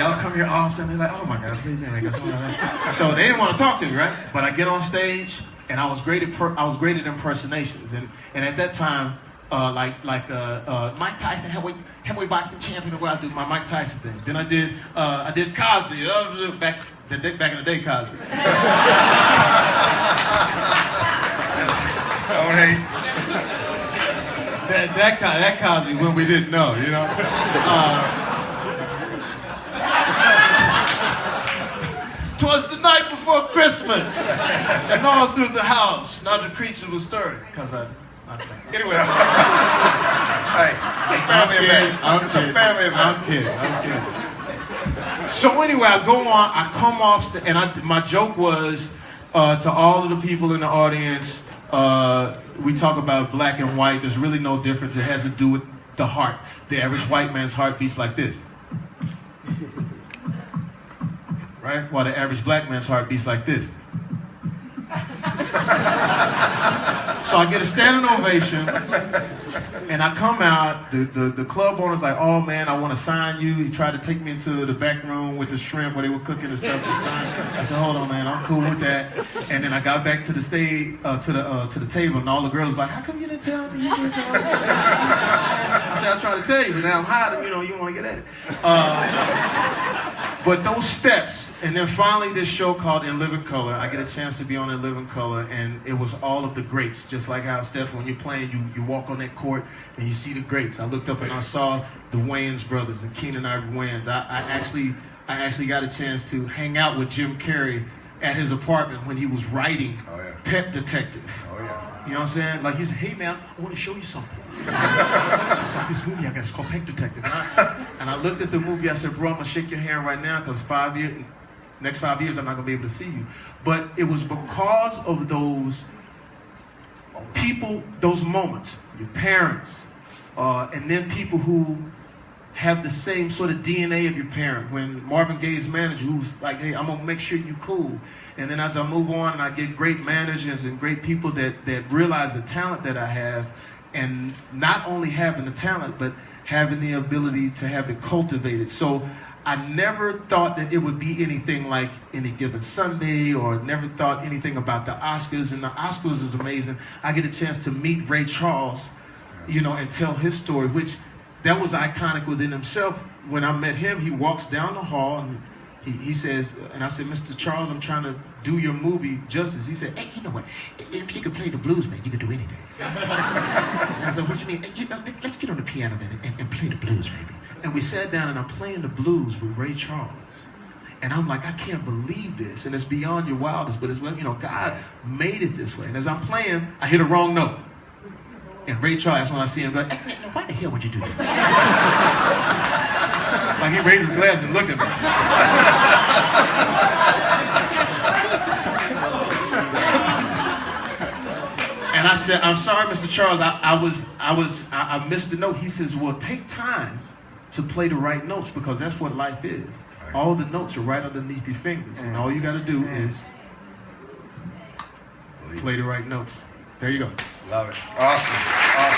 y'all come here often? They're like, oh my God, please ain't make us something like that. So they didn't want to talk to me, right? But I get on stage, and I was great at impersonations, and at that time, Mike Tyson, heavyweight boxing champion, where I do my Mike Tyson thing. Then I did Cosby, back in the day, Cosby. Oh, hey. That Cosby when we didn't know, you know. Twas the night before Christmas, and all through the house, not a creature was stirring. Anyway. Hey, it's a family event. It's a family event. I'm kidding. So anyway, I go on, I come off, and my joke was to all of the people in the audience, we talk about black and white. There's really no difference. It has to do with the heart. The average white man's heart beats like this. Right? While the average black man's heart beats like this. So I get a standing ovation, and I come out, the club owner's like, oh man, I want to sign you. He tried to take me into the back room with the shrimp where they were cooking and stuff to sign. I said, hold on man, I'm cool with that. And then I got back to the stage, to the table, and all the girls like, how come you didn't tell me? I said, I tried to tell you, but now I'm hot, and you want to get at it. But those steps, and then finally this show called In Living Color, I get a chance to be on In Living Color, and it was all of the greats, just like how, Steph, when you're playing, you walk on that court and you see the greats. I looked up and I saw the Wayans brothers and Keenan Ivory Wayans. I actually got a chance to hang out with Jim Carrey at his apartment when he was writing Pet Detective. Oh, yeah. You know what I'm saying? Like he said, hey man, I want to show you something. It's like this movie I got, it's called Pet Detective. And I looked at the movie, I said, bro, I'm gonna shake your hand right now because next 5 years I'm not gonna be able to see you. But it was because of those people, those moments, your parents, and then people who have the same sort of DNA of your parent. When Marvin Gaye's manager, who's like, hey, I'm gonna make sure you cool. And then as I move on and I get great managers and great people that realize the talent that I have, and not only having the talent, but having the ability to have it cultivated. So I never thought that it would be anything like Any Given Sunday, or never thought anything about the Oscars. And the Oscars is amazing. I get a chance to meet Ray Charles, and tell his story, which that was iconic within himself. When I met him, he walks down the hall and he says, and I said, Mr. Charles, I'm trying to do your movie justice. He said, hey, you know what? If you could play the blues, man, you could do anything. And I said, what you mean? Hey, let's get on the piano, man, and play the blues, baby. And we sat down and I'm playing the blues with Ray Charles. And I'm like, I can't believe this. And it's beyond your wildest, but it's, God made it this way. And as I'm playing, I hit a wrong note. And Ray Charles, that's when I see him go, hey, why the hell would you do that? Like he raised his glass and looked at me. And I said, I'm sorry, Mr. Charles, I missed the note. He says, well, take time to play the right notes, because that's what life is. All the notes are right underneath your fingers, and all you got to do is play the right notes. There you go. Love it. Awesome.